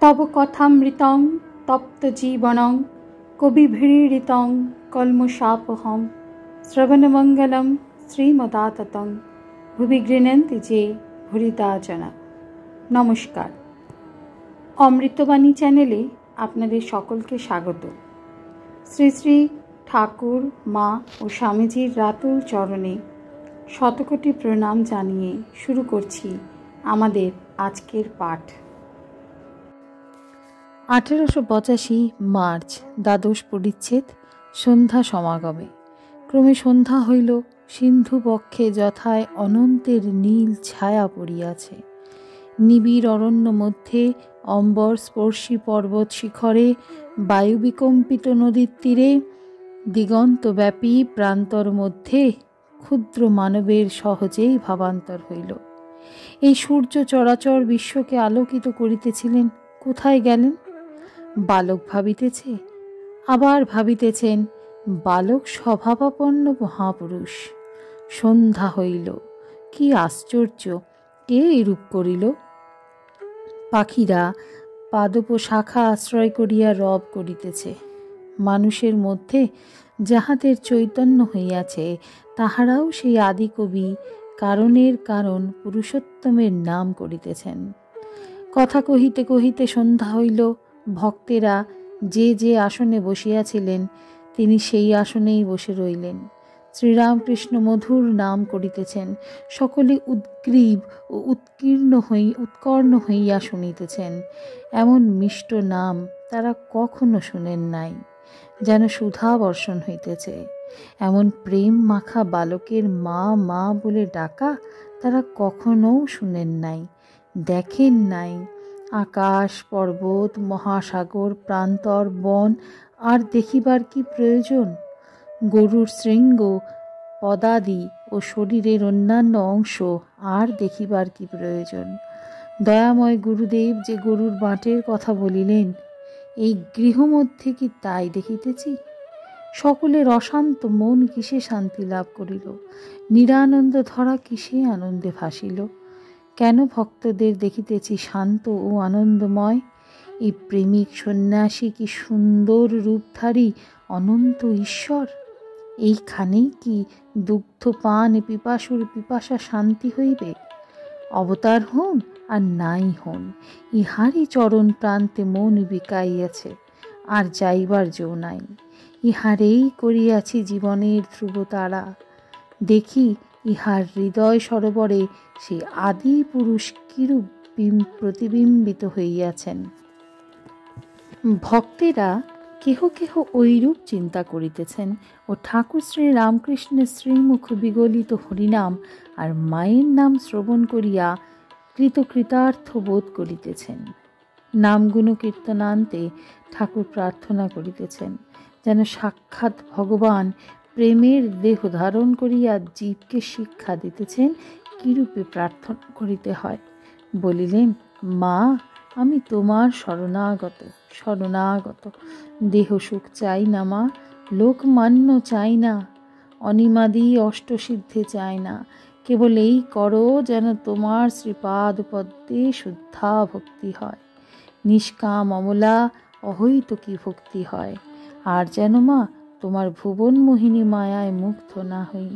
तव कथामृतं तप्तजीवनं कविभिरीडितं कल्मषापहं श्रवणमङ्गलं श्रीमदाततं भुवि गृह्णन्ति जे भूरिदा जना। नमस्कार, अमृतबाणी चैनेले आपनादेर सकलके स्वागत। श्री श्री ठाकुर मा और स्वामीजीर रातुल चरणे शतकोटी प्रणाम जानिए शुरू करछि आमादेर आजकेर पाठ। 1885 मार्च द्वादश परिच्छेद सन्ध्या समागमे। क्रमे सन्ध्या हইল, सिंधु पक्षे যথায় অনন্তের নীল ছায়া পড়িয়াছে। নিবিড় অরণ্য মধ্যে, অম্বর স্পর্শী পর্বত শিখরে, বায়ু বিকম্পিত নদীর তীরে, দিগন্তব্যাপী প্রান্তর মধ্যে ক্ষুদ্র মানবের সহজেই ভাবান্তর হইল। এই সূর্য চরাচর বিশ্বকে আলোকিত করিতেছিলেন, কোথায় গেলেন? বালক ভাবিতেছে, আবার ভাবিতেছেন বালক স্বভাবাপন্ন মহাপুরুষ। সন্ধ্যা হইল, কি আশ্চর্য, কে এরূপ করিল? পাখিরা পাদপ শাখা আশ্রয় করিয়া রব করিতেছে। মানুষের মধ্যে যাহাদের চৈতন্য হইয়াছে, তাহারাও সেই আদি কবি কারণের কারণ পুরুষোত্তমের নাম করিতেছেন। কথা কহিতে কহিতে সন্ধ্যা হইল। ভক্তেরা যে যে আসনে বসিয়াছিলেন, তিনি সেই আসনেই বসে রইলেন। শ্রীরামকৃষ্ণ মধুর নাম করিতেছেন। সকলে উদ্গ্রীব ও উৎকর্ণ হইয়া শুনিতেছেন। এমন মিষ্ট নাম তারা কখনো শুনেন নাই, যেন সুধা বর্ষণ হইতেছে। এমন প্রেম মাখা বালকের মা মা বলে ডাকা তারা কখনো শুনেন নাই, দেখেন নাই। আকাশ, পর্বত, মহাসাগর, প্রান্তর, বন আর দেখিবার কি প্রয়োজন? গরুর শৃঙ্গ, পদাদি ও শরীরের অন্যান্য অংশ আর দেখিবার কি প্রয়োজন? দয়াময় গুরুদেব যে গরুর বাঁটের কথা বলিলেন, এই গৃহমধ্যে কি তাই দেখিতেছি? সকলের অশান্ত মন কিসে শান্তি লাভ করিল? নিরানন্দ ধরা কিসে আনন্দে ভাসিল? কেন ভক্তদের দেখিতেছি শান্ত ও আনন্দময়? এই প্রেমিক সন্ন্যাসী কি সুন্দর রূপধারী অনন্ত ঈশ্বর? এইখানেই কি দুগ্ধ পান পিপাসুর পিপাসা শান্তি হইবে? অবতার হন আর নাই হন, ইহারই চরণ প্রান্তে মন বিকাইয়াছে, আর যাইবার জো নাই। ইহারেই করিয়াছি জীবনের ধ্রুবতারা। দেখি ইহার হৃদয় সরোবরে সেই আদি পুরুষ কিরূপ প্রতিবিম্বিত হইয়াছেন। ভক্তেরা কেহ কেহ ঐরূপ চিন্তা করিতেছেন ও ঠাকুর শ্রী রামকৃষ্ণের শ্রীমুখ বিগলিত হরিনাম আর মায়ের নাম শ্রবণ করিয়া কৃতকৃতার্থ বোধ করিতেছেন। নামগুণ কীর্তনান্তে ঠাকুর প্রার্থনা করিতেছেন, যেন সাক্ষাৎ ভগবান প্রেমের দেহ ধারণ করিয়া জীবকে শিক্ষা দিতেছেন কিরূপে প্রার্থনা করিতে হয়। বলিলেন, মা, আমি তোমার শরণাগত শরণাগত। দেহ সুখ চাই না মা, লোকমান্য চাই না, অনিমাদি অষ্টসিদ্ধে চাই না। কেবল এই করো যেন তোমার শ্রীপাদ পদ্মে শুদ্ধা ভক্তি হয়, নিষ্কাম অমলা অহৈতুকী ভক্তি হয়। আর যেন মা তোমার ভুবন মোহিনী মায়ায় মুগ্ধ না হই।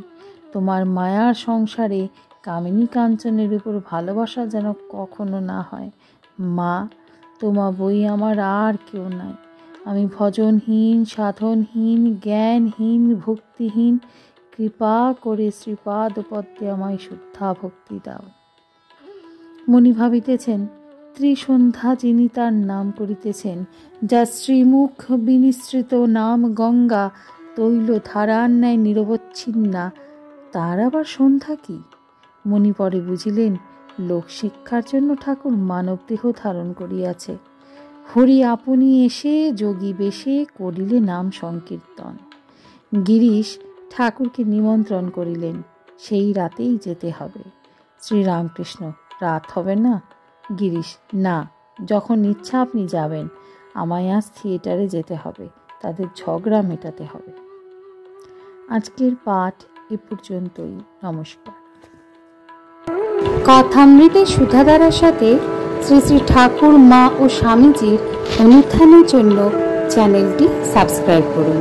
তোমার মায়ার সংসারে কামিনী কাঞ্চনের উপর ভালোবাসা যেন কখনো না হয়। মা, তোমা বই আমার আর কেউ নাই। আমি ভজনহীন, সাধনহীন, জ্ঞানহীন, ভক্তিহীন। কৃপা করে শ্রীপাদ পদ্মে আমায় শুদ্ধা ভক্তি দাও। মনি ভাবিতেছেন, ত্রিসন্ধ্যা যিনি তার নাম করিতেছেন, যা শ্রীমুখ বিনিসৃত নাম গঙ্গা তৈল ধারার ন্যায় নিরবচ্ছিন্না, তার আবার সন্ধ্যা কি? মনি পরে বুঝিলেন, লোকশিক্ষার জন্য ঠাকুর মানব দেহ ধারণ করিয়াছে। হরি আপনি এসে যোগী বেশে করিলে নাম সংকীর্তন। গিরিশ ঠাকুরকে নিমন্ত্রণ করিলেন, সেই রাতেই যেতে হবে। শ্রীরামকৃষ্ণ, রাত হবে না? গিরিশ, না, যখন ইচ্ছা আপনি যাবেন। আমায় আজ থিয়েটারে যেতে হবে, তাদের ঝগড়া মেটাতে হবে। আজকের পাঠ এ পর্যন্তই। নমস্কার। কথামৃতের সুধাধারার সাথে শ্রী শ্রী ঠাকুর, মা ও স্বামীজির অনুত্থানের জন্য চ্যানেলটি সাবস্ক্রাইব করুন।